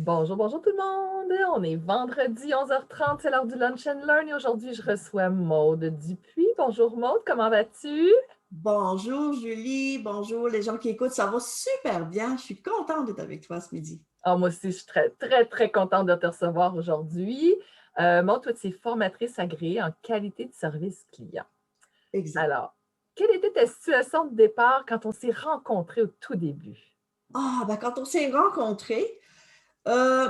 Bonjour, bonjour tout le monde! On est vendredi 11h30, c'est l'heure du Lunch and Learn et aujourd'hui, je reçois Maude Dupuis. Bonjour Maude, comment vas-tu? Bonjour Julie, bonjour les gens qui écoutent, ça va super bien. Je suis contente d'être avec toi ce midi. Ah, moi aussi, je suis très, très, très contente de te recevoir aujourd'hui. Maude, toi, tu es formatrice agréée en qualité de service client. Exact. Alors, quelle était ta situation de départ quand on s'est rencontrés au tout début? Ah, ben quand on s'est rencontrés, euh,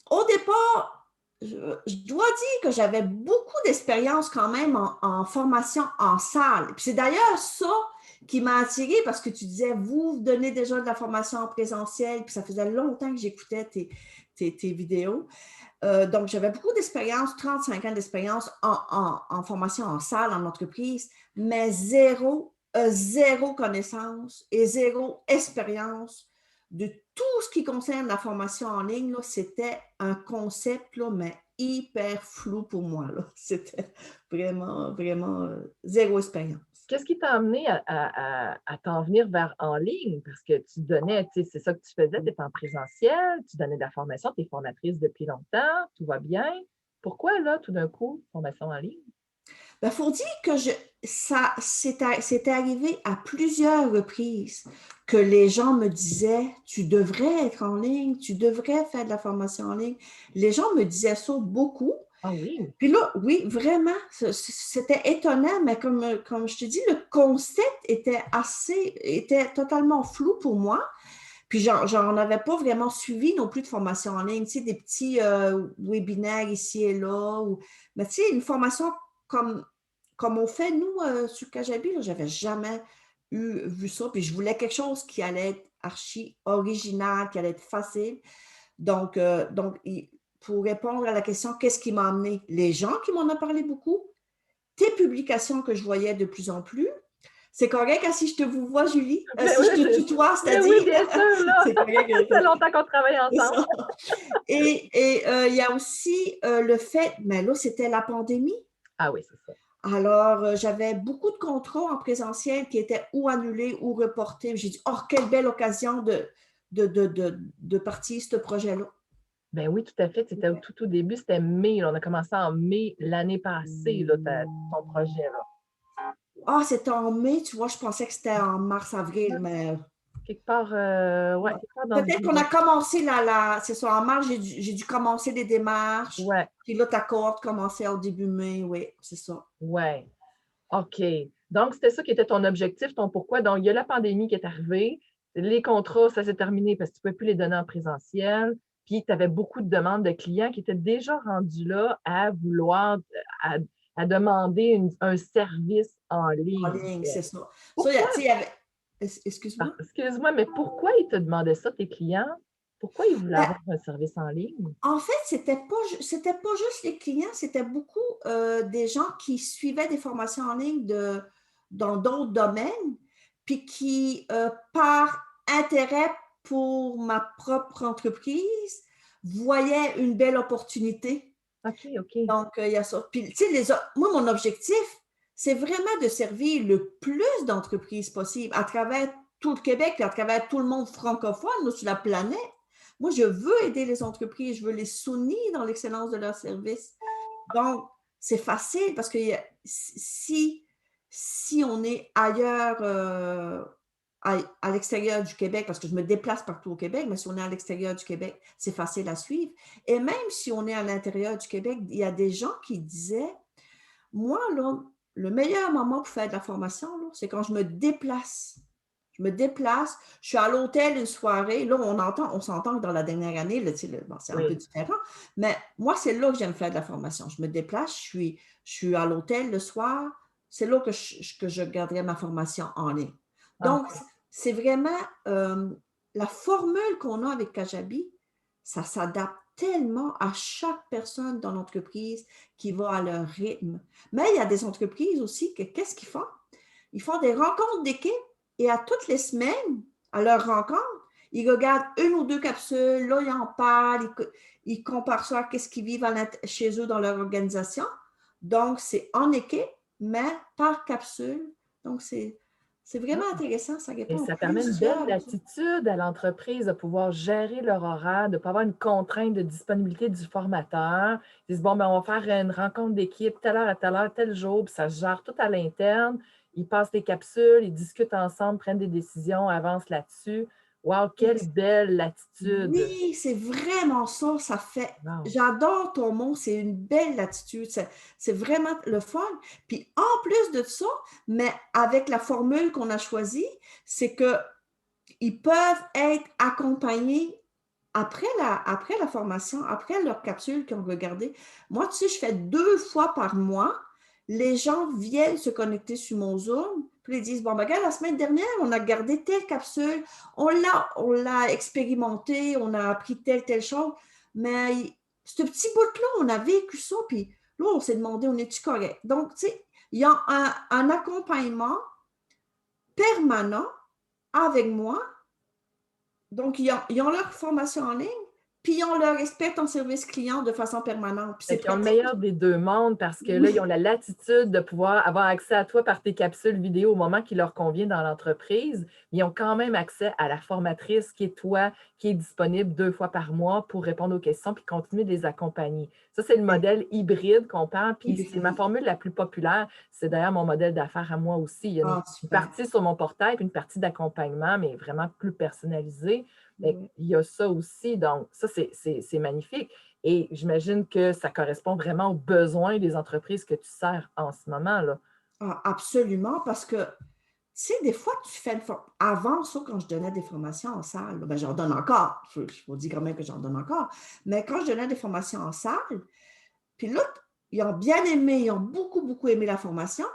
au départ, je dois dire que j'avais beaucoup d'expérience quand même en formation en salle. Puis c'est d'ailleurs ça qui m'a attirée parce que tu disais, vous donnez déjà de la formation en présentiel, puis ça faisait longtemps que j'écoutais tes vidéos. Donc, j'avais beaucoup d'expérience, 35 ans d'expérience en formation en salle, en entreprise, mais zéro connaissance et zéro expérience de tout ce qui concerne la formation en ligne. C'était un concept, là, mais hyper flou pour moi. Là. C'était vraiment zéro expérience. Qu'est-ce qui t'a amené à t'en venir vers en ligne? Parce que tu donnais, tu sais, c'est ça que tu faisais, tu étais en présentiel, tu donnais de la formation, tu es formatrice depuis longtemps, tout va bien. Pourquoi là, tout d'un coup, formation en ligne? Il faut dire que c'était arrivé à plusieurs reprises que les gens me disaient, tu devrais être en ligne, tu devrais faire de la formation en ligne. Les gens me disaient ça beaucoup. Ah oui, Puis là, oui, vraiment, c'était étonnant, mais comme je te dis, le concept était totalement flou pour moi. Puis j'en avais pas vraiment suivi non plus de formation en ligne, tu sais, des petits webinaires ici et là. Mais tu sais, une formation comme, comme on fait, nous, sur Kajabi, là, j'avais jamais vu ça. Puis je voulais quelque chose qui allait être archi original, qui allait être facile. Donc, pour répondre à la question, qu'est-ce qui m'a amené? Les gens qui m'en ont parlé beaucoup, tes publications que je voyais de plus en plus. C'est correct hein, si je te vous vois, Julie? mais Si oui, je te tutoie, mais oui, c'est-à-dire? bien sûr, là. C'est correct. Ça fait longtemps qu'on travaille C'est ensemble. ça. Et il y a aussi le fait, mais là, c'était la pandémie. Ah oui, c'est ça. Alors, j'avais beaucoup de contrats en présentiel qui étaient ou annulés ou reportés. J'ai dit, oh, quelle belle occasion de partir ce projet-là. Ben oui, tout à fait. C'était au tout au début, c'était mai. Là. On a commencé en mai l'année passée, là, ton projet. Là. Ah, c'était en mai, tu vois, je pensais que c'était en mars-avril, mais Quelque part, ouais, ouais. quelque part dans ce Peut-être qu'on bout-là. a commencé c'est ça, en mars, j'ai dû commencer des démarches. Ouais, Puis là, ta cohorte commençait au début mai, oui, c'est ça. ouais. OK. Donc, c'était ça qui était ton objectif, ton pourquoi. Donc, il y a la pandémie qui est arrivée. Les contrats, ça s'est terminé parce que tu ne pouvais plus les donner en présentiel. Puis, tu avais beaucoup de demandes de clients qui étaient déjà rendus là à vouloir, à, à demander un service en En ligne. ligne, c'est ça. Ça, Pourquoi? tu sais, il y avait... Excuse-moi. Excuse-moi, mais pourquoi ils te demandaient ça, tes clients? Pourquoi ils voulaient Ben, avoir un service en ligne? en fait, c'était pas juste les clients, c'était beaucoup des gens qui suivaient des formations en ligne dans d'autres domaines, puis qui, par intérêt pour ma propre entreprise, voyaient une belle opportunité. OK, OK. Donc, il y a ça. Puis, tu sais, moi, mon objectif, c'est vraiment de servir le plus d'entreprises possible à travers tout le Québec et à travers tout le monde francophone là, sur la planète. Moi, je veux aider les entreprises, je veux les soutenir dans l'excellence de leurs services. Donc, c'est facile parce que si on est ailleurs, à l'extérieur du Québec, parce que je me déplace partout au Québec, mais si on est à l'extérieur du Québec, c'est facile à suivre. Et même si on est à l'intérieur du Québec, il y a des gens qui disaient, moi, là, le meilleur moment pour faire de la formation, là, c'est quand je me déplace. Je me déplace, je suis à l'hôtel une soirée. Là, on s'entend que dans la dernière année, là, bon, c'est un peu Oui. différent, mais moi, c'est là que j'aime faire de la formation. Je me déplace, je suis à l'hôtel le soir, c'est là que je garderai ma formation en ligne. Ah, Donc, c'est vraiment la formule qu'on a avec Kajabi, ça s'adapte tellement à chaque personne dans l'entreprise qui va à leur rythme. Mais il y a des entreprises aussi que qu'est-ce qu'ils font? Ils font des rencontres d'équipe et à toutes les semaines, à leur rencontre, ils regardent une ou deux capsules, là, ils en parlent, ils comparent ça à ce qu'ils vivent chez eux dans leur organisation. Donc, c'est en équipe, mais par capsule. Donc, C'est vraiment intéressant, ça Et répond à ça permet une belle plusieurs. latitude à l'entreprise de pouvoir gérer leur horaire, de ne pas avoir une contrainte de disponibilité du formateur. Ils disent, bon, ben, on va faire une rencontre d'équipe, telle heure à telle heure, tel jour, puis ça se gère tout à l'interne. Ils passent des capsules, ils discutent ensemble, prennent des décisions, avancent là-dessus. Wow, quelle belle latitude! Oui, c'est vraiment ça, ça fait. Wow. J'adore ton mot, c'est une belle attitude, c'est vraiment le fun. Puis en plus de ça, mais avec la formule qu'on a choisie, c'est que ils peuvent être accompagnés après la formation, après leur capsule qu'ils ont regardée. Moi, tu sais, je fais 2 fois par mois. Les gens viennent se connecter sur mon Zoom, puis ils disent, bon, ben, regarde, la semaine dernière, on a gardé telle capsule, on l'a expérimenté, on a appris telle chose, mais ce petit bout-là, on a vécu ça, puis là, on s'est demandé, on est-tu correct? Donc, tu sais, il y a un accompagnement permanent avec moi. Donc, ils ont leur formation en ligne, puis ils ont leur expert en service client de façon permanente. Puis Fait c'est qu'ils ont le pratique. meilleur des 2 mondes parce que là, ils ont Oui, la latitude de pouvoir avoir accès à toi par tes capsules vidéo au moment qui leur convient dans l'entreprise. Ils ont quand même accès à la formatrice qui est toi, qui est disponible 2 fois par mois pour répondre aux questions puis continuer de les accompagner. Ça, c'est le modèle hybride qu'on parle, puis c'est ma hybride. formule la plus populaire. C'est d'ailleurs mon modèle d'affaires à moi aussi. Il y a Ah, une super. partie sur mon portail puis une partie d'accompagnement, mais vraiment plus personnalisée. Mais Oui. il y a ça aussi, donc ça, c'est magnifique. Et j'imagine que ça correspond vraiment aux besoins des entreprises que tu sers en ce moment, là. Ah, absolument, parce que, tu sais, des fois, tu fais avant ça, quand je donnais des formations en salle, ben, j'en donne encore. Je vous dis quand même que j'en donne encore. Mais quand je donnais des formations en salle, puis là, ils ont bien aimé, ils ont beaucoup, beaucoup aimé la formation,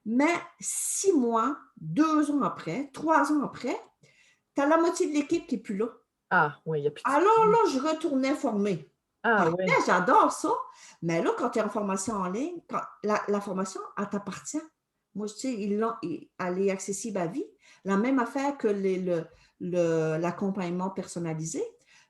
mais 6 mois, 2 ans après, 3 ans après, tu as la moitié de l'équipe qui n'est plus là. Ah oui, il n'y a plus de Alors suivi. là, je retournais former. Ah Parfait, oui, j'adore ça. Mais là, quand tu es en formation en ligne, la formation, elle t'appartient. Moi, je sais, elle est accessible à vie. La même affaire que l'accompagnement personnalisé.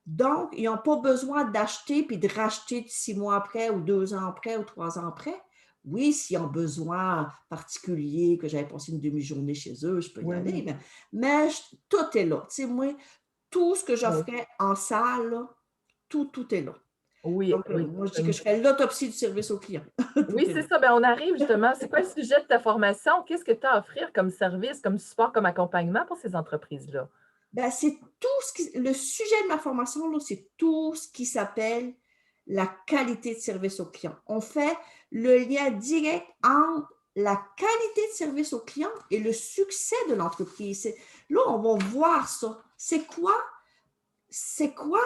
Donc, ils n'ont pas besoin d'acheter puis de racheter 6 mois après ou 2 ans après ou 3 ans après. Oui, s'ils ont besoin particulier, que j'avais passé une demi-journée chez eux, je peux y aller. oui, Mais tout est là. Tu sais, moi, tout ce que oui, j'offrais en salle, là, tout est là. oui, Donc, oui. moi, je dis que je fais l'autopsie du service au client. Oui, Tout est c'est là. ça. Ben, on arrive justement. C'est quoi le sujet de ta formation? Qu'est-ce que tu as à offrir comme service, comme support, comme accompagnement pour ces entreprises-là? Ben, c'est tout le sujet de ma formation, là, c'est tout ce qui s'appelle la qualité de service au client. On fait le lien direct entre la qualité de service au client et le succès de l'entreprise. Là, on va voir ça. C'est quoi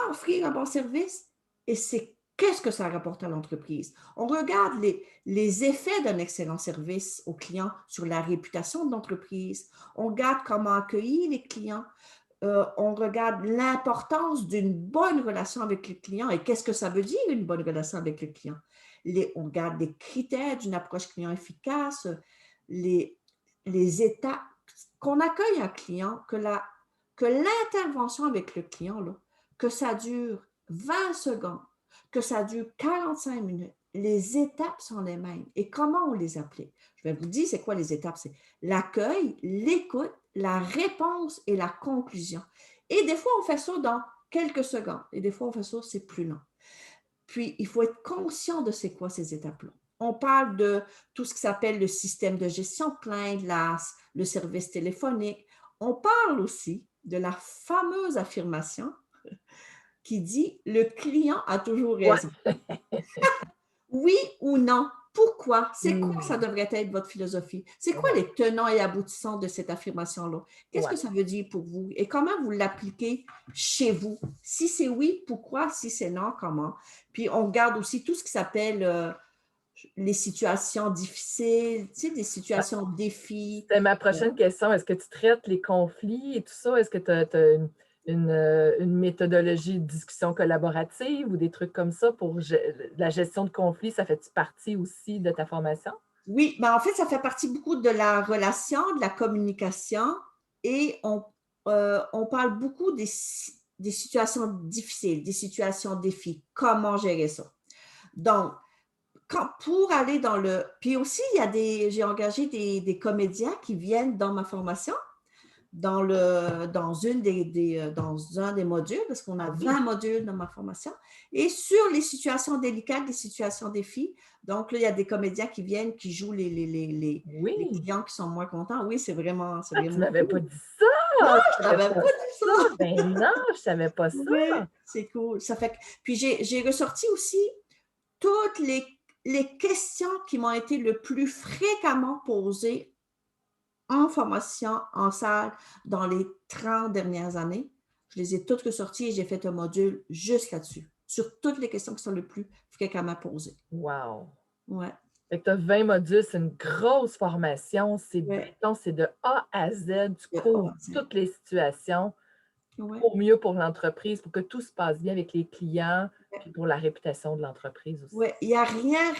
offrir un bon service et qu'est-ce que ça rapporte à l'entreprise. On regarde les effets d'un excellent service au client sur la réputation de l'entreprise. On regarde comment accueillir les clients. On regarde l'importance d'une bonne relation avec le client et qu'est-ce que ça veut dire une bonne relation avec le client. On regarde les critères d'une approche client efficace, les, les étapes qu'on accueille un client, que l'intervention avec le client, là, que ça dure 20 secondes, que ça dure 45 minutes. Les étapes sont les mêmes. Et comment on les applique? Je vais vous dire c'est quoi les étapes. C'est l'accueil, l'écoute, la réponse et la conclusion. Et des fois, on fait ça dans quelques secondes. Et des fois, on fait ça, c'est plus long. Puis, il faut être conscient de c'est quoi ces étapes-là. On parle de tout ce qui s'appelle le système de gestion de plainte, le service téléphonique. On parle aussi de la fameuse affirmation qui dit le client a toujours Ouais. raison. Oui ou non? Pourquoi? C'est quoi ça Hmm. devrait être votre philosophie? C'est quoi Ouais. les tenants et aboutissants de cette affirmation-là? Qu'est-ce que Ouais. ça veut dire pour vous? Et comment vous l'appliquez chez vous? Si c'est oui, pourquoi? Si c'est non, comment? Puis on regarde aussi tout ce qui s'appelle les situations difficiles, tu sais, des Ah, situations défis. c'était ma prochaine question. Est-ce que tu traites les conflits et tout ça? Est-ce que tu as une méthodologie de discussion collaborative ou des trucs comme ça pour la gestion de conflits? Ça fait partie aussi de ta formation? Oui, ben en fait, ça fait partie beaucoup de la relation, de la communication et on parle beaucoup des situations difficiles, des situations défis, comment gérer ça. Donc, pour aller dans le... Puis aussi, j'ai engagé des comédiens qui viennent dans ma formation dans un des modules, parce qu'on a 20 modules dans ma formation, et sur les situations délicates, les situations défis. Donc, là, il y a des comédiens qui viennent, qui jouent les clients qui sont moins contents. Oui, c'est vraiment Ah, tu m'avais cool. pas dit ça! Non, Tu je savais t'avais pas dit ça! Ben non, je savais pas ça! Oui, c'est cool. Ça fait que... Puis, j'ai ressorti aussi toutes les questions qui m'ont été le plus fréquemment posées en formation, en salle, dans les 30 dernières années. Je les ai toutes ressorties et j'ai fait un module juste là-dessus, sur toutes les questions qui sont le plus fréquemment posées. Wow! Ouais. Fait que tu as 20 modules, c'est une grosse formation. C'est béton, c'est de A à Z, tu couvres toutes les situations pour mieux pour l'entreprise, pour que tout se passe bien avec les clients, puis pour la réputation de l'entreprise aussi. Oui, il n'y a rien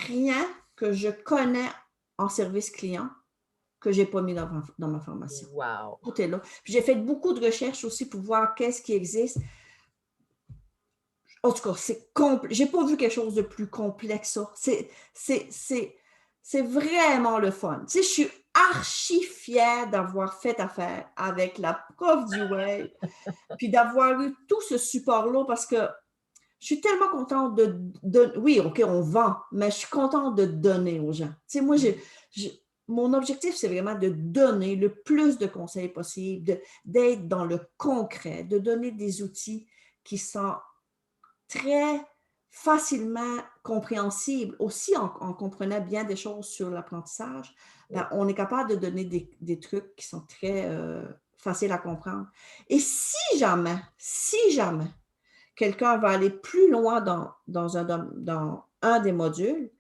que je connais en service client que je n'ai pas mis dans ma formation. Wow! Tout est là. Puis j'ai fait beaucoup de recherches aussi pour voir qu'est-ce qui existe. En tout cas, c'est complexe. Je n'ai pas vu quelque chose de plus complexe, ça. C'est vraiment le fun. Tu sais, je suis archi fière d'avoir fait affaire avec la prof du web, puis d'avoir eu tout ce support-là parce que je suis tellement contente de... Oui, OK, on vend, mais je suis contente de donner aux gens. Tu sais, moi, mon objectif, c'est vraiment de donner le plus de conseils possible, d'être dans le concret, de donner des outils qui sont très facilement compréhensibles. Aussi, en comprenant bien des choses sur l'apprentissage, ben, on est capable de donner des trucs qui sont très faciles à comprendre. Et si jamais, quelqu'un va aller plus loin dans un des modules,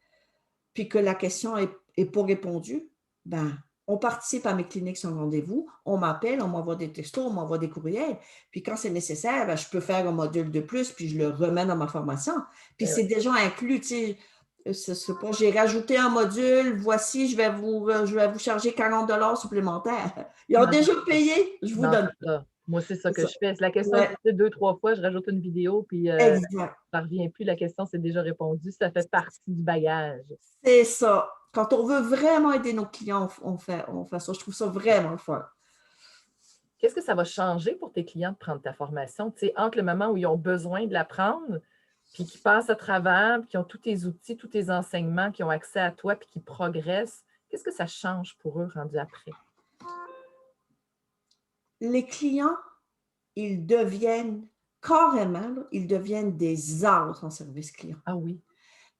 puis que la question est pas répondue, ben, on participe à mes cliniques sans rendez-vous, on m'appelle, on m'envoie des textos, on m'envoie des courriels, puis quand c'est nécessaire, ben, je peux faire un module de plus, puis je le remets dans ma formation. Puis c'est déjà inclus, tu sais, c'est pas, j'ai rajouté un module, voici, je vais vous charger 40 $ supplémentaires. Ils ont déjà payé, je vous donne ça. Moi, c'est ça que je fais. La question ouais. est posée 2-3 fois, je rajoute une vidéo, puis Exact. ça ne revient plus. La question, c'est déjà répondu. Ça fait partie du bagage. C'est ça. Quand on veut vraiment aider nos clients, on fait ça. Je trouve ça vraiment fun. Qu'est-ce que ça va changer pour tes clients de prendre ta formation? Tu sais, entre le moment où ils ont besoin de l'apprendre, puis qui passent à travers, puis qui ont tous tes outils, tous tes enseignements, qui ont accès à toi, puis qui progressent, qu'est-ce que ça change pour eux rendu après? Les clients, ils deviennent carrément, ils deviennent des arts en service client. Ah oui.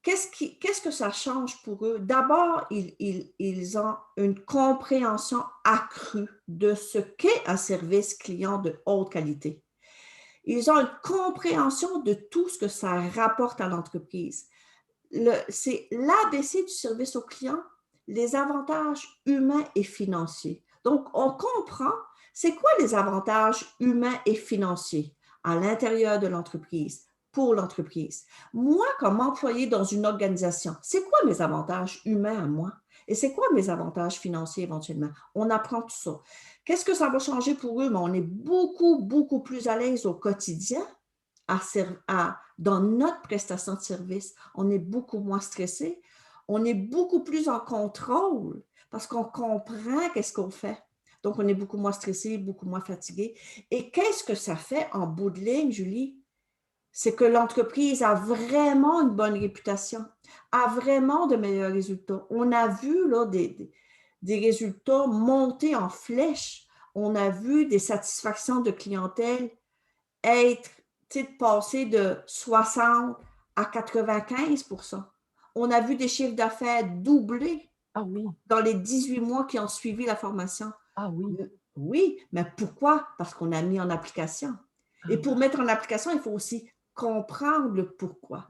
Qu'est-ce que ça change pour eux? D'abord, ils ont une compréhension accrue de ce qu'est un service client de haute qualité. Ils ont une compréhension de tout ce que ça rapporte à l'entreprise. C'est l'ABC du service au client, les avantages humains et financiers. Donc, on comprend c'est quoi les avantages humains et financiers à l'intérieur de l'entreprise, pour l'entreprise. Moi, comme employé dans une organisation, c'est quoi mes avantages humains à moi? Et c'est quoi mes avantages financiers éventuellement? On apprend tout ça. Qu'est-ce que ça va changer pour eux? Mais on est beaucoup plus à l'aise au quotidien dans notre prestation de service. On est beaucoup moins stressé. On est beaucoup plus en contrôle parce qu'on comprend qu'est-ce qu'on fait. Donc, on est beaucoup moins stressé, beaucoup moins fatigué. Et qu'est-ce que ça fait en bout de ligne, Julie? C'est que l'entreprise a vraiment une bonne réputation, a vraiment de meilleurs résultats. On a vu là, des résultats monter en flèche. On a vu des satisfactions de clientèle être, passer de 60 à 95 %. On a vu des chiffres d'affaires doubler dans les 18 mois qui ont suivi la formation. Ah oui. Oui, mais pourquoi? Parce qu'on a mis en application. Et pour mettre en application, il faut aussi comprendre le pourquoi.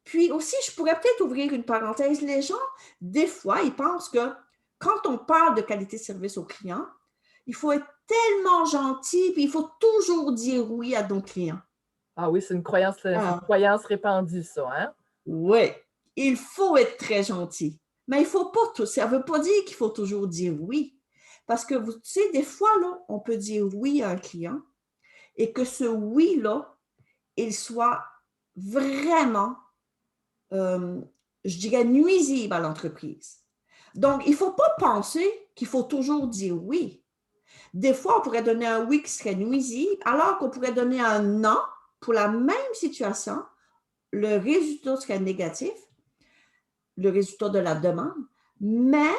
Puis aussi, je pourrais peut-être ouvrir une parenthèse. Les gens, des fois, ils pensent que quand on parle de qualité de service au client, il faut être tellement gentil, puis il faut toujours dire oui à nos clients. Ah oui, c'est une croyance répandue, ça, hein? Oui, il faut être très gentil. Mais il ne faut pas tout. Ça ne veut pas dire qu'il faut toujours dire oui. Parce que, tu sais, des fois, là, on peut dire oui à un client et que ce oui-là, il soit vraiment, je dirais, nuisible à l'entreprise. Donc, il ne faut pas penser qu'il faut toujours dire oui. Des fois, on pourrait donner un oui qui serait nuisible, alors qu'on pourrait donner un non pour la même situation. Le résultat serait négatif, le résultat de la demande, mais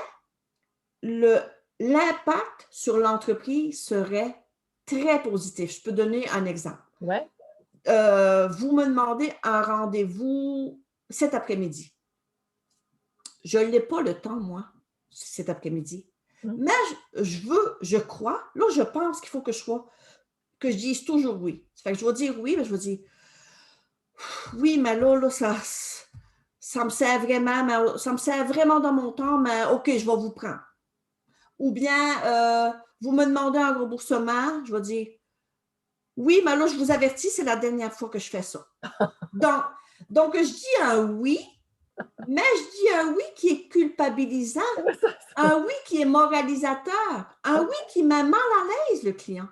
l'impact sur l'entreprise serait très positif. Je peux donner un exemple. Ouais. Vous me demandez un rendez-vous cet après-midi. Je n'ai pas le temps, moi, cet après-midi. Mais je crois, là, je pense qu'il faut que je dise toujours oui. Ça fait que je vais dire oui, mais je vais dire oui, mais là ça me sert vraiment dans mon temps, mais OK, je vais vous prendre. Ou bien, vous me demandez un remboursement, je vais dire oui, mais là, je vous avertis, c'est la dernière fois que je fais ça. Donc je dis un oui, mais je dis un oui qui est culpabilisant, un oui qui est moralisateur, un oui qui met mal à l'aise le client.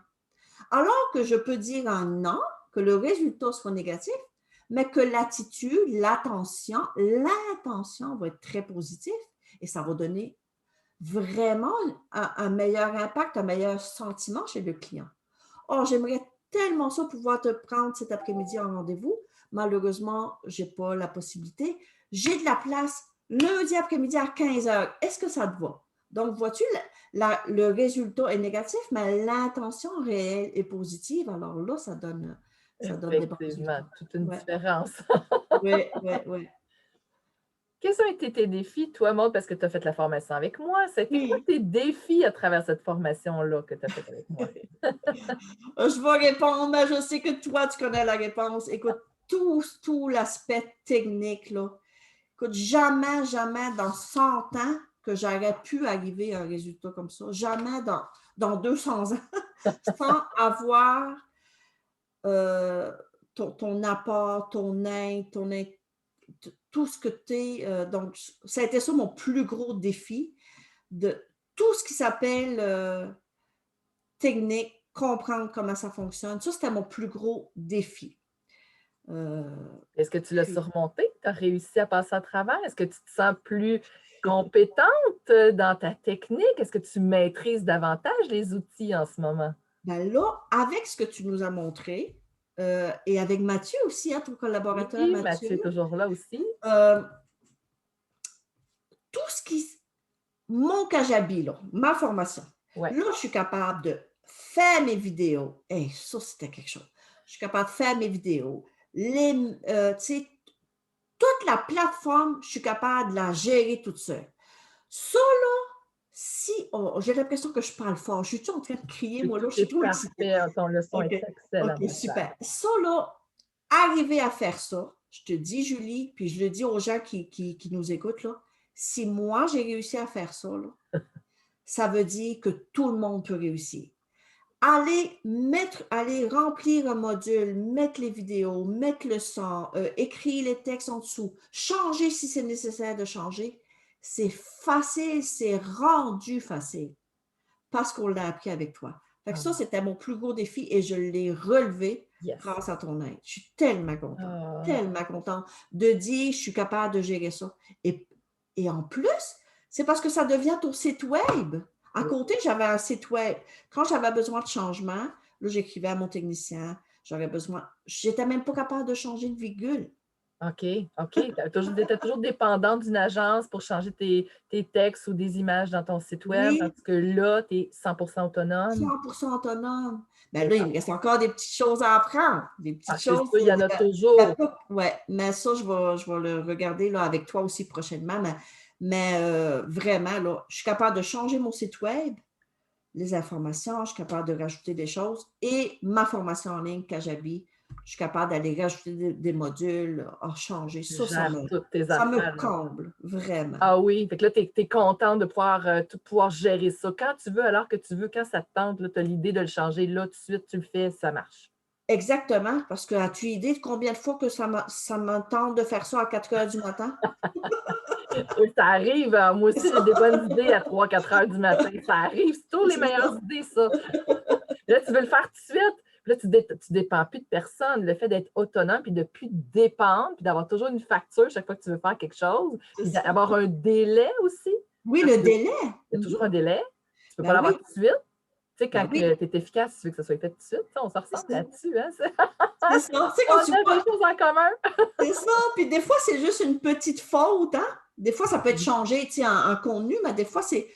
Alors que je peux dire un non, que le résultat soit négatif, mais que l'attitude, l'intention va être très positive et ça va donner vraiment un meilleur impact, un meilleur sentiment chez le client. Oh, j'aimerais tellement ça pouvoir te prendre cet après-midi en rendez-vous. Malheureusement, je n'ai pas la possibilité. J'ai de la place lundi après-midi à 15 heures. Est-ce que ça te va? Donc, vois-tu, le résultat est négatif, mais l'intention réelle est positive. Alors là, ça donne des bons résultats. Effectivement, toute une différence. Oui, oui, oui. Quels ont été tes défis, toi, Maude, parce que tu as fait la formation avec moi? C'était quoi tes défis à travers cette formation-là que tu as faite avec moi? Je vais répondre, mais je sais que toi, tu connais la réponse. Écoute, tout l'aspect technique, là. Écoute, jamais dans 100 ans que j'aurais pu arriver à un résultat comme ça. Jamais dans 200 ans, sans avoir ton apport, ton aide, tout ce que tu es. Donc, ça a été ça mon plus gros défi, de tout ce qui s'appelle technique, comprendre comment ça fonctionne. Ça, c'était mon plus gros défi. Est-ce que tu l'as surmonté? Tu as réussi à passer à travers? Est-ce que tu te sens plus compétente dans ta technique? Est-ce que tu maîtrises davantage les outils en ce moment? Ben là, avec ce que tu nous as montré, et avec Mathieu aussi, hein, ton collaborateur Oui, Mathieu, Mathieu est toujours là aussi. tout ce qui... Mon Kajabi, là, ma formation, Ouais. là, je suis capable de faire mes vidéos. Hey, ça, c'était quelque chose. Je suis capable de faire mes vidéos. Toute la plateforme, je suis capable de la gérer toute seule. Ça, là, j'ai l'impression que je parle fort. Je suis en train de crier, moi, là, je suis trop excitée. Parfait, ton leçon OK, est excellent. OK, super. Ça, là, arriver à faire ça, je te dis, Julie, puis je le dis aux gens qui nous écoutent, là, si moi, j'ai réussi à faire ça, là, ça veut dire que tout le monde peut réussir. Aller remplir un module, mettre les vidéos, mettre le son, écrire les textes en dessous, changer si c'est nécessaire de changer, c'est facile, c'est rendu facile parce qu'on l'a appris avec toi. Fait que ça, c'était mon plus gros défi et je l'ai relevé grâce à ton aide. Je suis tellement contente de dire je suis capable de gérer ça. Et en plus, c'est parce que ça devient ton site web. À côté, j'avais un site web. Quand j'avais besoin de changement, là, j'écrivais à mon technicien, j'étais même pas capable de changer de virgule. OK. Tu étais toujours dépendante d'une agence pour changer tes textes ou des images dans ton site web, tandis que là, tu es 100% autonome. 100% autonome. Ben là, il me reste encore des petites choses à apprendre. Des petites choses. Il y en a toujours. Oui, mais ça, je vais le regarder là, avec toi aussi prochainement. Mais vraiment, là, je suis capable de changer mon site web, les informations, je suis capable de rajouter des choses et ma formation en ligne, Kajabi, je suis capable d'aller rajouter des modules, changer. Ça me comble, vraiment. Ah oui, fait que là, tu es contente de pouvoir gérer ça quand tu veux, alors que tu veux, quand ça te tente, tu as l'idée de le changer, là, tout de suite, tu le fais, ça marche. Exactement, parce que as-tu idée de combien de fois que ça me tente de faire ça à 4 heures du matin? Oui, ça arrive. Moi aussi, j'ai des bonnes idées à 3-4 heures du matin. Ça arrive, c'est toujours les meilleures idées, ça. Là, tu veux le faire tout de suite. Là, tu ne dépends plus de personne. Le fait d'être autonome, puis de ne plus dépendre, puis d'avoir toujours une facture chaque fois que tu veux faire quelque chose, puis d'avoir un délai aussi. Oui, le délai. Il y a toujours un délai. Tu ne peux pas l'avoir tout de suite. Tu sais, quand Ben tu oui, es efficace, tu veux que ça soit fait tout de suite. Tu sais, on se c'est ressemble ça. là-dessus. Hein? C'est ça. Tu sais, On quand tu a des choses en commun. c'est ça. Puis des fois, c'est juste une petite faute, hein? Des fois, ça peut être Oui. changé, tu sais, un contenu, mais des fois, c'est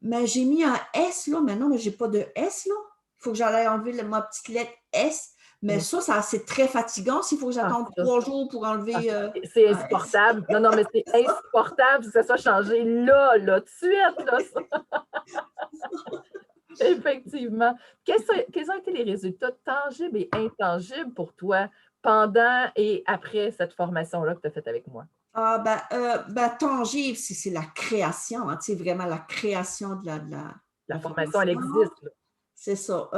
mais j'ai mis un S là, mais non, mais j'ai pas de S là. Il faut que j'aille enlever ma petite lettre S. Mais Oui. ça c'est très fatigant s'il faut que Ah, j'attende ça, 3 jours pour ah, enlever c'est un S. insupportable. Non, non, mais c'est insupportable que ça soit changé là, tout de suite, là, ça. Effectivement. Quels ont été les résultats tangibles et intangibles pour toi pendant et après cette formation-là que tu as faite avec moi? Ah, tangible, c'est la création, hein, tu sais, vraiment la création de La la formation, elle formation. existe, là. C'est ça.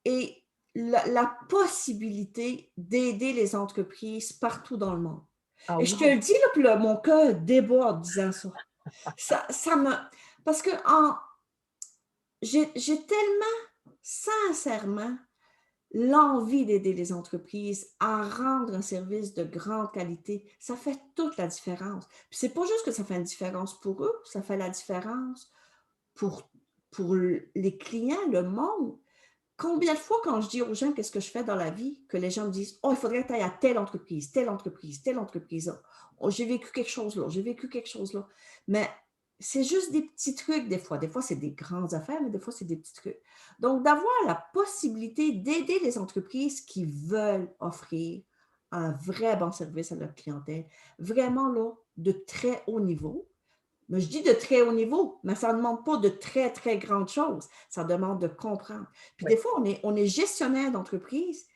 Et la possibilité d'aider les entreprises partout dans le monde. Ah Et je te oui, le dis, là, puis là, mon cœur déborde en disant ça. Ça me. Parce que j'ai tellement, sincèrement, l'envie d'aider les entreprises à rendre un service de grande qualité. Ça fait toute la différence. Puis c'est pas juste que ça fait une différence pour eux, ça fait la différence pour, pour les clients, le monde. Combien de fois, quand je dis aux gens qu'est-ce que je fais dans la vie, que les gens me disent: oh, il faudrait que tu ailles à telle entreprise, telle entreprise, telle entreprise. Oh, j'ai vécu quelque chose là, j'ai vécu quelque chose là. Mais c'est juste des petits trucs des fois. Des fois, c'est des grandes affaires, mais des fois, c'est des petits trucs. Donc, d'avoir la possibilité d'aider les entreprises qui veulent offrir un vrai bon service à leur clientèle, vraiment là, de très haut niveau. Mais je dis de très haut niveau, mais ça ne demande pas de très, très grandes choses. Ça demande de comprendre. Puis oui, des fois, on est gestionnaire d'entreprise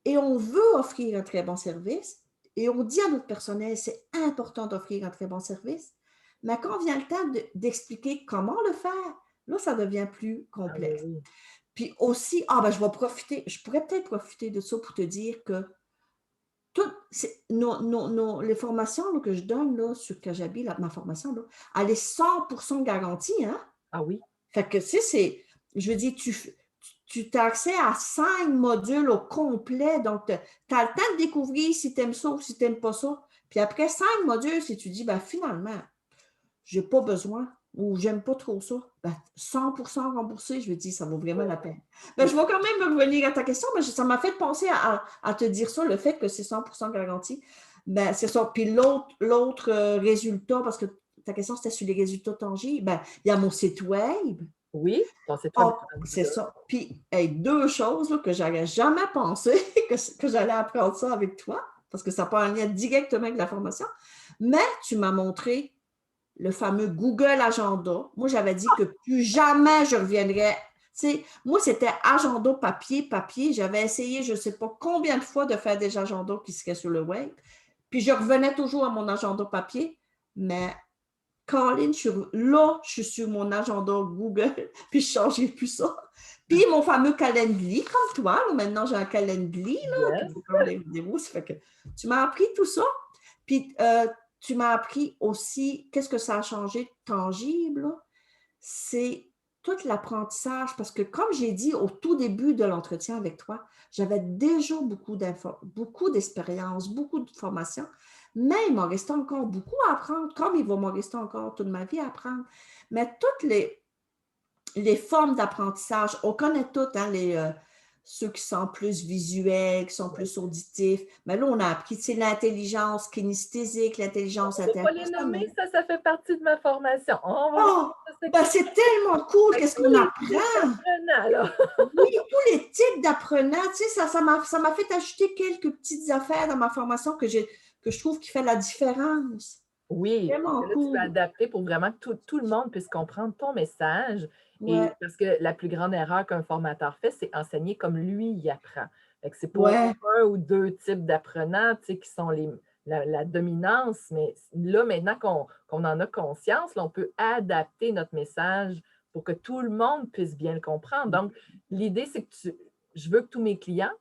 et on veut offrir un très bon service et on dit à notre personnel, c'est important d'offrir un très bon service. Mais quand vient le temps d'expliquer comment le faire, là, ça devient plus ah oui, complexe. oui. Puis aussi, je vais profiter, je pourrais peut-être profiter de ça pour te dire que les formations là, que je donne là, sur Kajabi, ma formation, là, elle est 100% garantie. Hein? Ah oui, Fait que, tu sais, je veux dire, tu as accès à 5 modules au complet. Donc, tu as le temps de découvrir si tu aimes ça ou si tu n'aimes pas ça. Puis après 5 modules, si tu dis, ben, finalement, j'ai pas besoin ou j'aime pas trop ça, ben, 100% remboursé, je veux dire, ça vaut vraiment la peine. Ben, oui, je vais quand même revenir à ta question, mais ça m'a fait penser à te dire ça, le fait que c'est 100% garanti. Ben, c'est ça. Puis l'autre résultat, parce que ta question c'était sur les résultats tangibles, ben, il y a mon site web. oui, ton site web Oh, est rendu c'est là. ça. Puis, hey, deux choses là, que j'aurais jamais pensé que j'allais apprendre ça avec toi, parce que ça n'a pas un lien directement avec la formation, mais tu m'as montré le fameux Google Agenda. Moi, j'avais dit que plus jamais je reviendrais. Tu sais, moi, c'était agenda papier. J'avais essayé, je ne sais pas combien de fois, de faire des agendas qui seraient sur le web. Puis je revenais toujours à mon agenda papier. Mais Colin, je suis sur mon agenda Google, puis je ne changerai plus ça. Puis mon fameux calendrier, comme toi, là, maintenant j'ai un calendrier là, qui Yes. vous prendre des vidéos. Ça fait que tu m'as appris tout ça. Puis tu m'as appris aussi qu'est-ce que ça a changé de tangible. C'est tout l'apprentissage, parce que comme j'ai dit au tout début de l'entretien avec toi, j'avais déjà beaucoup d'expérience, beaucoup de formation, mais il m'en restait encore beaucoup à apprendre, comme il va m'en rester encore toute ma vie à apprendre. Mais toutes les formes d'apprentissage, on connaît toutes, hein, ceux qui sont plus visuels, qui sont Oui. plus auditifs. Mais là, on a appris l'intelligence kinesthésique, l'intelligence On ne va pas les nommer, interpersonnelle. ça fait partie de ma formation. On va Oh, ça, ben c'est tellement cool, avec qu'est-ce tous qu'on les types apprend. d'apprenants, là. Oui, tous les types d'apprenants, tu sais, ça m'a fait ajouter quelques petites affaires dans ma formation que je trouve qui fait la différence. Oui, parce Vraiment que là, tu peux cool. adapter pour vraiment que tout le monde puisse comprendre ton message. Et Ouais, parce que la plus grande erreur qu'un formateur fait, c'est enseigner comme lui il apprend. Fait que c'est pour ouais. un ou deux types d'apprenants, tu sais, qui sont la dominance. Mais là, maintenant qu'on en a conscience, là, on peut adapter notre message pour que tout le monde puisse bien le comprendre. Donc, l'idée, c'est que je veux que tous mes clients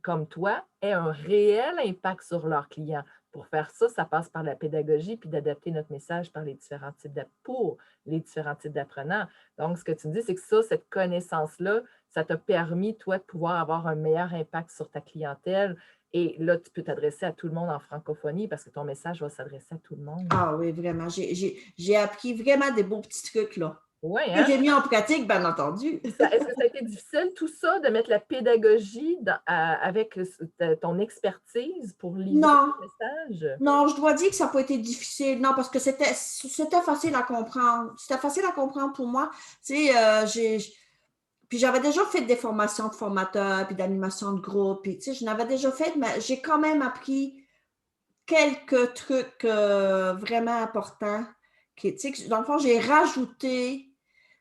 comme toi aient un réel impact sur leurs clients. Pour faire ça, ça passe par la pédagogie puis d'adapter notre message par les différents types pour les différents types d'apprenants. Donc, ce que tu me dis, c'est que ça, cette connaissance-là, ça t'a permis, toi, de pouvoir avoir un meilleur impact sur ta clientèle. Et là, tu peux t'adresser à tout le monde en francophonie parce que ton message va s'adresser à tout le monde. Ah oui, vraiment. J'ai appris vraiment des beaux petits trucs, là. Oui, Que hein? j'ai mis en pratique, bien entendu. Est-ce que ça a été difficile tout ça, de mettre la pédagogie avec ton expertise pour livrer Non, le message? non, je dois dire que ça n'a pas été difficile. Non, parce que c'était facile à comprendre. C'était facile à comprendre pour moi. Tu sais, puis j'avais déjà fait des formations de formateurs, puis d'animation de groupe, puis tu sais, je n'avais déjà fait, mais j'ai quand même appris quelques trucs vraiment importants. Tu sais, dans le fond, j'ai rajouté,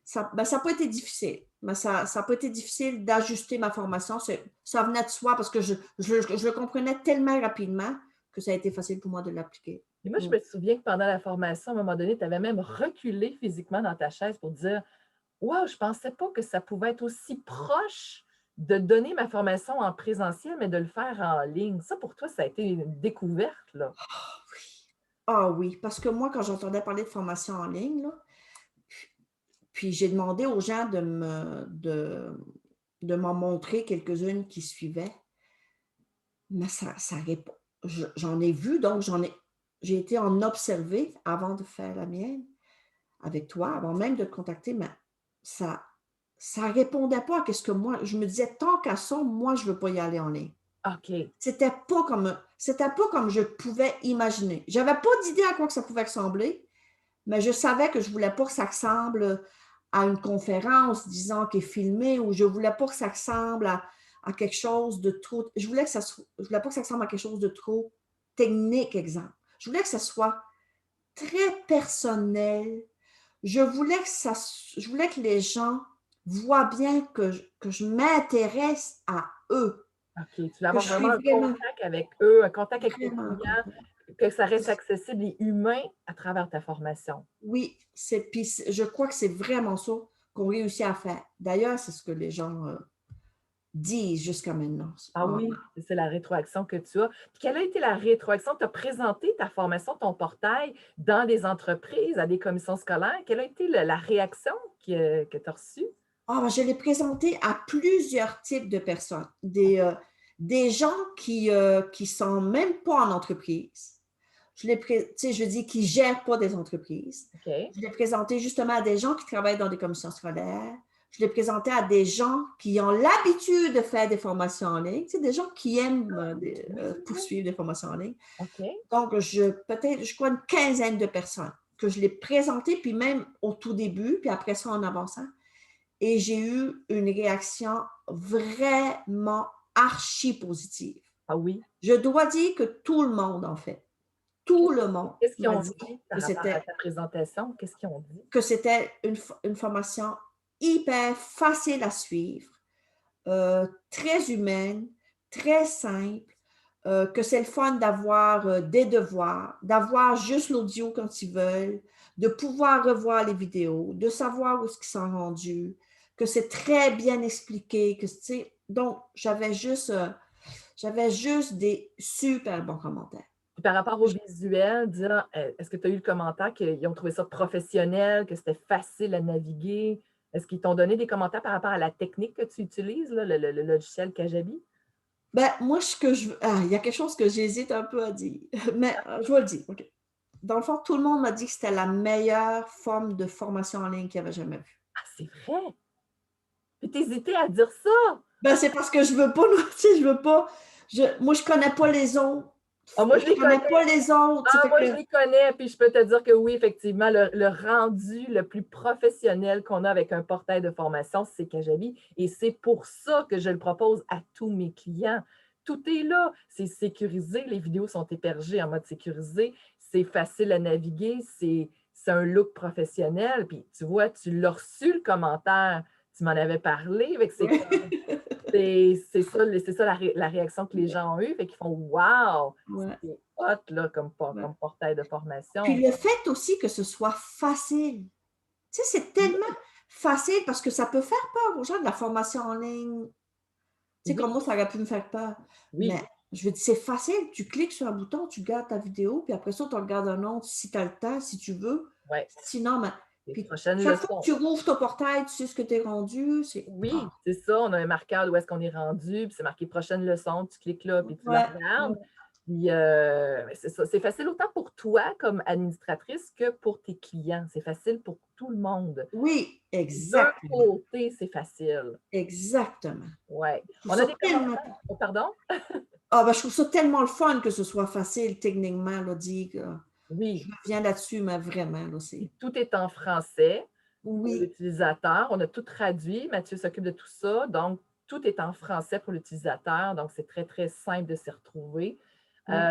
ça n'a pas été difficile, mais ça n'a pas été difficile d'ajuster ma formation. Ça venait de soi parce que je le comprenais tellement rapidement que ça a été facile pour moi de l'appliquer. Et moi, je me souviens que pendant la formation, à un moment donné, tu avais même reculé physiquement dans ta chaise pour dire: «Wow, je ne pensais pas que ça pouvait être aussi proche de donner ma formation en présentiel, mais de le faire en ligne». Ça, pour toi, ça a été une découverte, là. Ah oui, parce que moi, quand j'entendais parler de formation en ligne, là, puis j'ai demandé aux gens de m'en montrer quelques-unes qui suivaient, mais ça répond. J'en ai vu, donc j'ai été en observer avant de faire la mienne avec toi, avant même de te contacter, mais ça ça répondait pas à ce que moi, je me disais, tant qu'à ça, moi, je veux pas y aller en ligne. OK. C'était pas comme je pouvais imaginer. J'avais pas d'idée à quoi que ça pouvait ressembler, mais je savais que je ne voulais pas que ça ressemble à une conférence, disons, qui est filmée, ou je ne voulais pas que ça ressemble à quelque chose de trop. Je voulais pas que ça ressemble à quelque chose de trop technique, exemple. Je voulais que ça soit très personnel. Je voulais que les gens voient bien que je m'intéresse à eux, OK. Tu veux que avoir je vraiment suis un vraiment, contact avec eux, un contact avec tes vraiment clients, contente. que ça reste accessible et humain à travers ta formation. Oui, je crois que c'est vraiment ça qu'on réussit à faire. D'ailleurs, c'est ce que les gens disent jusqu'à maintenant. Ah oui, c'est la rétroaction que tu as. Puis quelle a été la rétroaction? Tu as présenté ta formation, ton portail dans des entreprises, à des commissions scolaires. Quelle a été la réaction que tu as reçue? Ben, je l'ai présenté à plusieurs types de personnes. Des gens qui sont même pas en entreprise. Tu sais, je dis qui gèrent pas des entreprises. OK. Je l'ai présenté justement à des gens qui travaillent dans des commissions scolaires. Je l'ai présenté à des gens qui ont l'habitude de faire des formations en ligne, tu sais, des gens qui aiment Oui, oui. poursuivre des formations en ligne. OK. Donc, peut-être, je crois, une quinzaine de personnes que je l'ai présenté, puis même au tout début, puis après ça, en avançant. Et j'ai eu une réaction vraiment archi positive. Ah oui. Je dois dire que tout le monde en fait. Tout le monde Qu'est-ce qu'ils m'a ont dit dit que par rapport à c'était ta présentation? Qu'est-ce qu'ils ont dit? que c'était une formation hyper facile à suivre, très humaine, très simple, que c'est le fun d'avoir des devoirs, d'avoir juste l'audio quand ils veulent, de pouvoir revoir les vidéos, de savoir où est-ce qu'ils sont rendus, que c'est très bien expliqué, que, tu sais, donc j'avais juste des super bons commentaires. Puis par rapport au visuel, dire, est-ce que tu as eu le commentaire qu'ils ont trouvé ça professionnel, que c'était facile à naviguer? Est-ce qu'ils t'ont donné des commentaires par rapport à la technique que tu utilises, là, le logiciel Kajabi? Ben, moi, il y a quelque chose que j'hésite un peu à dire, mais je vais le dire. OK. Dans le fond, tout le monde m'a dit que c'était la meilleure forme de formation en ligne qu'il avait jamais vue. Ah, c'est vrai? Puis tu hésitais à dire ça? Ben, c'est parce que je veux pas, tu sais, je veux pas, moi, je connais pas les autres. Ah, moi, je Je les connais connais. pas les autres. Ça Ah, fait moi, que, je les connais, puis je peux te dire que oui, effectivement, le rendu le plus professionnel qu'on a avec un portail de formation, c'est Kajabi. Et c'est pour ça que je le propose à tous mes clients. Tout est là, c'est sécurisé, les vidéos sont hébergées en mode sécurisé, c'est facile à naviguer, c'est un look professionnel. Puis tu vois, tu l'as reçu le commentaire, tu m'en avais parlé, avec ouais. c'est ça la réaction que les gens ont eue, fait qu'ils font «Wow! Ouais, C'est hot là, ouais. comme portail de Puis formation». le fait aussi que ce soit facile. Tu sais, c'est tellement facile parce que ça peut faire peur aux gens de la formation en ligne. Tu sais, comme Oui, moi, ça aurait pu me faire peur. Mais oui, je veux dire, c'est facile. Tu cliques sur un bouton, tu gardes ta vidéo, puis après ça, tu en regardes un autre si tu as le temps, si tu veux. ouais, Sinon, ben, les puis prochaines chaque fois que leçons. tu rouvres ton portail, tu sais ce que tu es rendu. Oui, c'est ça, on a un marqueur d'où est-ce qu'on est rendu, puis c'est marqué «prochaine leçon», tu cliques là, puis tu la Ouais, regardes. ouais. Puis, c'est ça, c'est facile autant pour toi comme administratrice que pour tes clients. C'est facile pour tout le monde. Oui, Les deux exactement. côtés, c'est facile. Exactement. Ouais. Je trouve On a ça des tellement... commentaires. Oh, pardon? Ah, ben, je trouve ça tellement le fun que ce soit facile techniquement, là, dit que je Oui. reviens là-dessus, mais vraiment, là, Puis c'est... tout est en français pour Oui. l'utilisateur. On a tout traduit. Mathieu s'occupe de tout ça. Donc, tout est en français pour l'utilisateur. Donc, c'est très, très simple de s'y retrouver.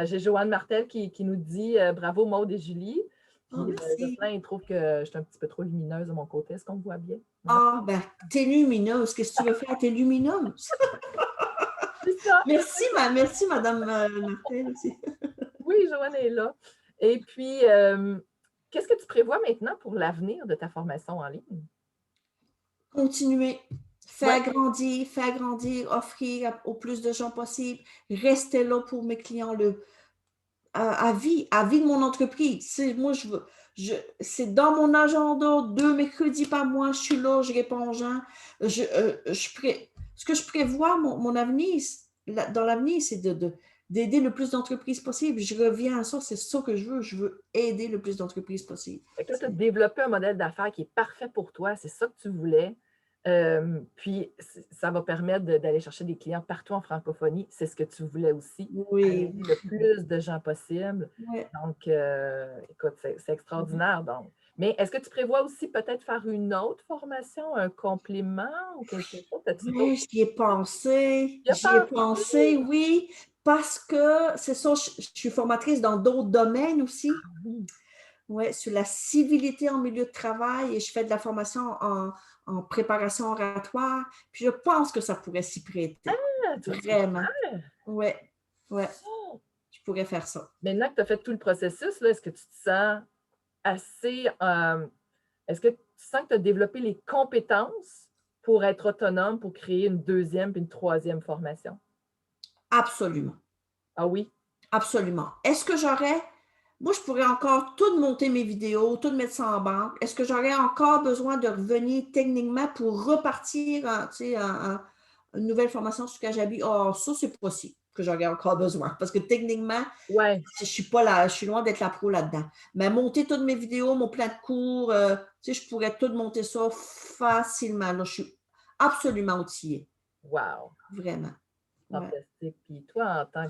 J'ai Joanne Martel qui nous dit bravo Maude et Julie. Ah, Puis merci. Jocelyn, il trouve que je suis un petit peu trop lumineuse de mon côté. Est-ce qu'on me voit bien? Ah, ben, t'es lumineuse. Qu'est-ce que tu veux faire? T'es lumineuse. C'est ça. Merci, Madame Martel aussi. Oui, Joanne est là. Et puis, qu'est-ce que tu prévois maintenant pour l'avenir de ta formation en ligne? Continuer, Ouais. faire grandir, offrir au plus de gens possible, rester là pour mes clients à vie de mon entreprise. Moi, c'est dans mon agenda, 2 mercredis par mois, je suis là, je réponds aux gens. Ce que je prévois, mon avenir, dans l'avenir, c'est d'aider le plus d'entreprises possible. Je reviens à ça, c'est ça que je veux aider le plus d'entreprises possible. Fait que là, tu as développé un modèle d'affaires qui est parfait pour toi, c'est ça que tu voulais. Puis, ça va permettre d'aller chercher des clients partout en francophonie. C'est ce que tu voulais aussi, aller Oui, aider le plus de gens possible. ouais. Donc, écoute, c'est extraordinaire. Donc. Mais est-ce que tu prévois aussi peut-être faire une autre formation, un complément ou quelque chose? As-tu d'autres? Oui, Tu as j'y ai pensé? pensé, oui, parce que c'est ça, je suis formatrice dans d'autres domaines aussi. Oui. Oui, sur la civilité en milieu de travail et je fais de la formation en préparation oratoire. Puis je pense que ça pourrait s'y prêter. Ah, tu vas-tu le Vraiment. faire? Oui, ouais, Oh! je pourrais faire ça. Maintenant que tu as fait tout le processus, là, est-ce que tu te sens assez. Est-ce que tu sens que tu as développé les compétences pour être autonome, pour créer une deuxième puis une troisième formation? Absolument. Ah oui? Absolument. Est-ce que j'aurais, moi, je pourrais encore tout monter mes vidéos, tout mettre ça en banque. Est-ce que j'aurais encore besoin de revenir techniquement pour repartir une nouvelle formation sur Kajabi? Oh, ça, c'est possible que j'aurais encore besoin parce que techniquement, Ouais. je suis pas là, je suis loin d'être la pro là-dedans. Mais monter toutes mes vidéos, mon plan de cours, je pourrais tout monter ça facilement. Là, je suis absolument outillée. Wow! Vraiment. Ouais. Fantastique. Puis toi, en tant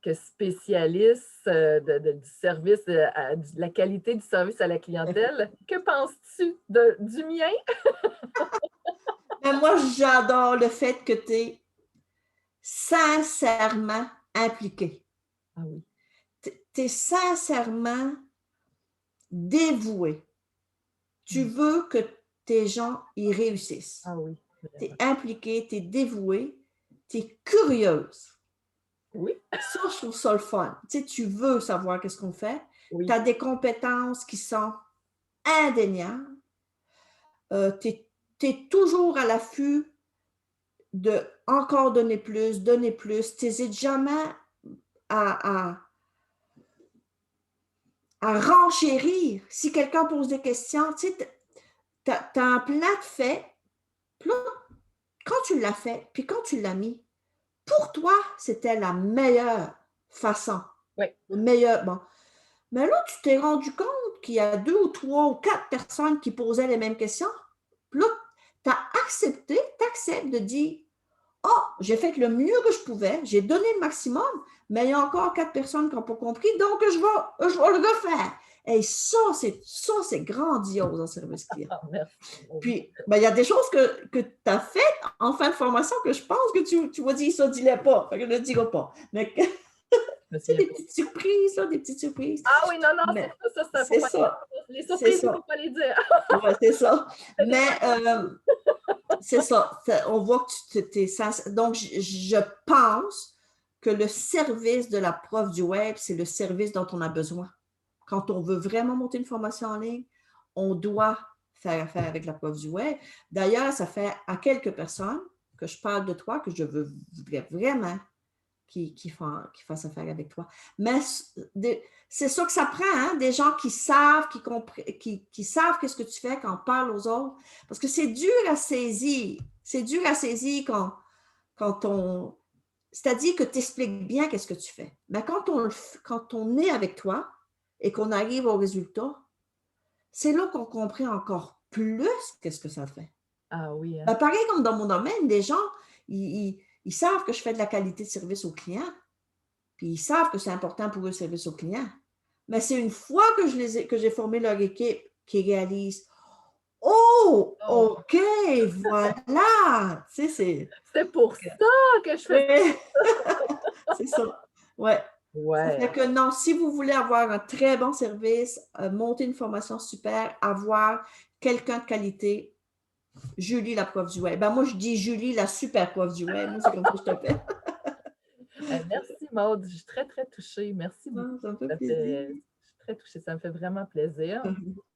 que spécialiste du service, de la qualité du service à la clientèle, que penses-tu du mien? Mais moi, j'adore le fait que tu es sincèrement impliqué. Ah oui. Tu es sincèrement dévoué. Tu veux que tes gens y réussissent. Ah oui, Tu es vraiment. impliqué, tu es dévoué, tu es curieuse. Oui, Ça, je trouve ça le fun. Tu veux savoir qu'est-ce qu'on fait. Tu oui. as des compétences qui sont indéniables. Tu es toujours à l'affût de encore donner plus, donner plus. Tu n'hésites jamais à renchérir. Si quelqu'un pose des questions, tu sais, tu as un plan de fait. Puis là, quand tu l'as fait, puis quand tu l'as mis, pour toi, c'était la meilleure façon. Oui. Le meilleur. Bon. Mais là, tu t'es rendu compte qu'il y a 2 ou 3 ou 4 personnes qui posaient les mêmes questions. Puis là, tu as accepté, tu acceptes de dire oh, j'ai fait le mieux que je pouvais, j'ai donné le maximum, mais il y a encore 4 personnes qui n'ont pas compris, donc je vais le refaire. Et ça, c'est grandiose en service client. Ah, merci. Puis, ben, il y a des choses que tu as faites en fin de formation que je pense que tu vas dire ça, dis-les pas. Fait que je ne le dirai pas. Mais c'est des petites surprises, là, des petites surprises. Ah oui, non, non, Mais ça, faut c'est pas ça. les C'est surprises, il ne ça. faut pas les dire. Ouais, c'est ça. Mais c'est ça. On voit que tu es sincère. Donc, je pense que le service de la prof du web, c'est le service dont on a besoin. Quand on veut vraiment monter une formation en ligne, on doit faire affaire avec la prof du web. D'ailleurs, ça fait à quelques personnes que je parle de toi, que je voudrais vraiment qu'ils fassent affaire avec toi. Mais c'est ça que ça prend, hein? Des gens qui savent, qui savent qu'est-ce que tu fais quand on parle aux autres. Parce que c'est dur à saisir. C'est dur à saisir quand c'est-à-dire que tu expliques bien qu'est-ce que tu fais. Mais quand on est avec toi et qu'on arrive au résultat, c'est là qu'on comprend encore plus qu'est-ce que ça fait. Ah oui, hein? Ben, pareil comme dans mon domaine, les gens, ils savent que je fais de la qualité de service aux clients, puis ils savent que c'est important pour eux le service aux clients. Mais c'est une fois que que j'ai formé leur équipe qu'ils réalisent, oh, Oh, OK, voilà. Tu sais, c'est pour ça que je fais ouais, c'est ça. Ouais. Ça ouais, fait que non, si vous voulez avoir un très bon service, monter une formation super, avoir quelqu'un de qualité, Julie, la prof du web. Ben, moi, je dis Julie, la super prof du web. Moi, c'est comme ça que je t'appelle. Merci Maude, je suis très, très touchée. Merci Ah, beaucoup. ça me fait Ça fait, plaisir. je suis très touchée, ça me fait vraiment plaisir.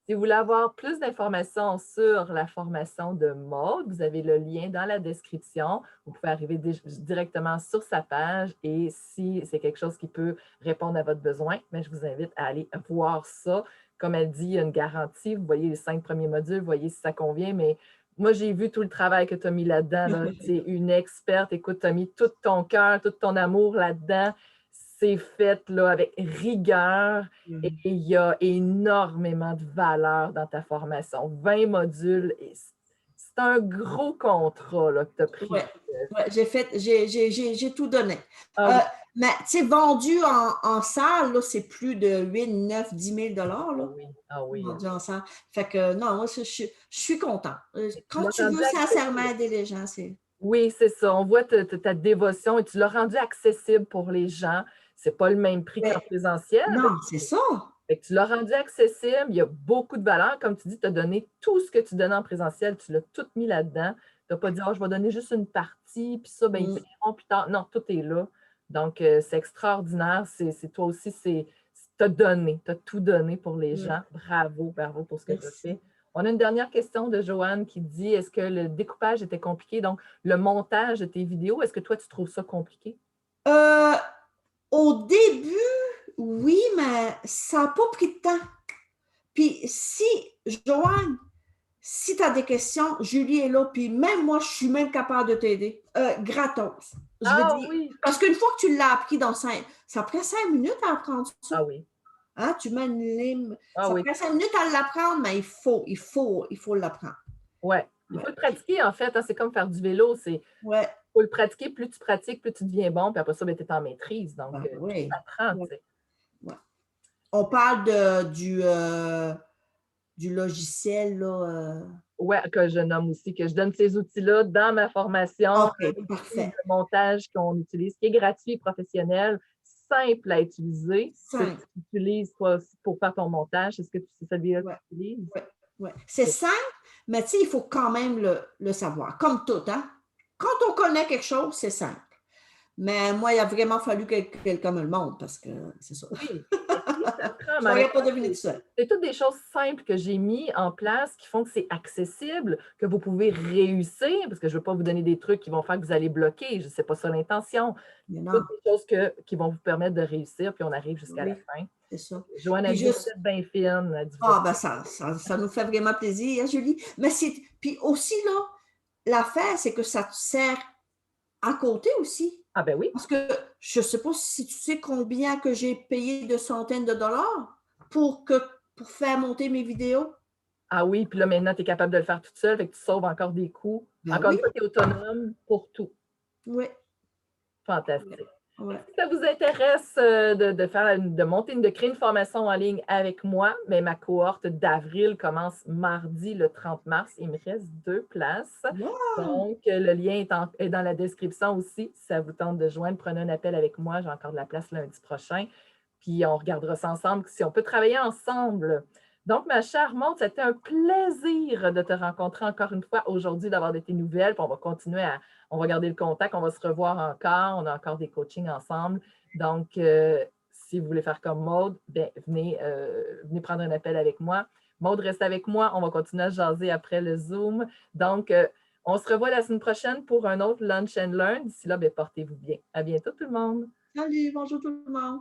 Si vous voulez avoir plus d'informations sur la formation de Maude, vous avez le lien dans la description. Vous pouvez arriver directement sur sa page et si c'est quelque chose qui peut répondre à votre besoin, mais je vous invite à aller voir ça. Comme elle dit, il y a une garantie. Vous voyez les 5 premiers modules, vous voyez si ça convient, mais moi, j'ai vu tout le travail que tu as mis là-dedans. Là. Tu es une experte. Écoute, tu as mis tout ton cœur, tout ton amour là-dedans. C'est fait là, avec rigueur et il y a énormément de valeur dans ta formation. 20 modules. C'est un gros contrat là, que tu as pris. Ouais, ouais, j'ai tout donné. Ah oui, Mais tu sais, vendu en salle, là, c'est plus de 8, 9, 10 000 ah là. oui, ah oui. Vendu en salle. Fait que non, moi, je suis content. Tu Quand l'as tu rendu veux sincèrement accessible. aider les gens, c'est. Oui, c'est ça. On voit ta dévotion et tu l'as rendu accessible pour les gens. C'est pas le même prix qu'en Ouais, présentiel. non, c'est ça. Fait que tu l'as rendu accessible, il y a beaucoup de valeur. Comme tu dis, tu as donné tout ce que tu donnais en présentiel, tu l'as tout mis là-dedans. Tu n'as pas dit, oh, je vais donner juste une partie, puis ça, ben, ils Mm, paieront plus tard. Non, tout est là. Donc, c'est extraordinaire. C'est toi aussi, tu as donné, tu as tout donné pour les mm, gens. Bravo, bravo pour ce que tu as merci. fait. On a une dernière question de Joanne qui dit, est-ce que le découpage était compliqué? Donc, le montage de tes vidéos, est-ce que toi, tu trouves ça compliqué? Euh, Au début, oui, mais ça n'a pas pris de temps. Puis si, Joanne, si tu as des questions, Julie est là, puis même moi, je suis même capable de t'aider. Gratos. Je veux Ah dire, oui! parce qu'une fois que tu l'as appris dans 5, ça prend 5 minutes à apprendre ça. Ah oui. Hein, tu mets une ligne, Ah ça oui. prend 5 minutes à l'apprendre, mais il faut l'apprendre. Ouais. Il faut Ouais, le pratiquer, en fait. Hein. C'est comme faire du vélo. Il ouais, faut le pratiquer. Plus tu pratiques, plus tu deviens bon. Puis après ça, ben, tu es en maîtrise. Donc, ouais, tout ouais, s'apprend. ouais, Tu sais. ouais. On parle du logiciel, là. Ouais, que je nomme aussi, que je donne ces outils-là dans ma formation, OK, outil de parfait. montage qu'on utilise, qui est gratuit et professionnel, simple à utiliser, que tu 5. utilises toi aussi pour faire ton montage. Est-ce que c'est celui-là que Ouais, tu utilises? ouais, ouais. C'est simple, mais tu sais, il faut quand même le savoir. Comme tout, hein? Quand on connaît quelque chose, c'est simple. Mais moi, il a vraiment fallu que quelqu'un me le montre parce que c'est ça. Oui, mais tout s'apprend, Je mais en même n'aurais pas temps, deviné tout seul. c'est toutes des choses simples que j'ai mis en place qui font que c'est accessible, que vous pouvez réussir, parce que je ne veux pas vous donner des trucs qui vont faire que vous allez bloquer, je ne sais pas ça l'intention. Mais Toutes non, des choses qui vont vous permettre de réussir, puis on arrive jusqu'à la oui, fin. c'est ça. Joanne a Puis dit, vous juste, êtes bien fine. Elle dit, vous êtes... ah, ben ça nous fait vraiment plaisir, hein, Julie. Mais puis aussi, là, l'affaire, c'est que ça te sert à côté aussi. Ah ben oui. Parce que je ne sais pas si tu sais combien que j'ai payé de centaines de dollars pour faire monter mes vidéos. Ah oui, puis là, maintenant, tu es capable de le faire toute seule, fait que tu sauves encore des coûts. Ben Encore une oui, fois, tu es autonome pour tout. oui, Fantastique. oui. Si ça vous intéresse de monter, de créer une formation en ligne avec moi, mais ma cohorte d'avril commence mardi le 30 mars. Il me reste 2 places. Wow! Donc, le lien est dans la description aussi. Si ça vous tente de joindre, prenez un appel avec moi. J'ai encore de la place lundi prochain. Puis, on regardera ça ensemble, si on peut travailler ensemble. Donc, ma chère Maud, c'était un plaisir de te rencontrer encore une fois aujourd'hui, d'avoir de tes nouvelles. Puis on va continuer on va garder le contact, on va se revoir encore. On a encore des coachings ensemble. Donc, si vous voulez faire comme Maud, ben, venez prendre un appel avec moi. Maud, reste avec moi. On va continuer à jaser après le Zoom. Donc, on se revoit la semaine prochaine pour un autre Lunch and Learn. D'ici là, ben, portez-vous bien. À bientôt tout le monde. Salut, bonjour tout le monde.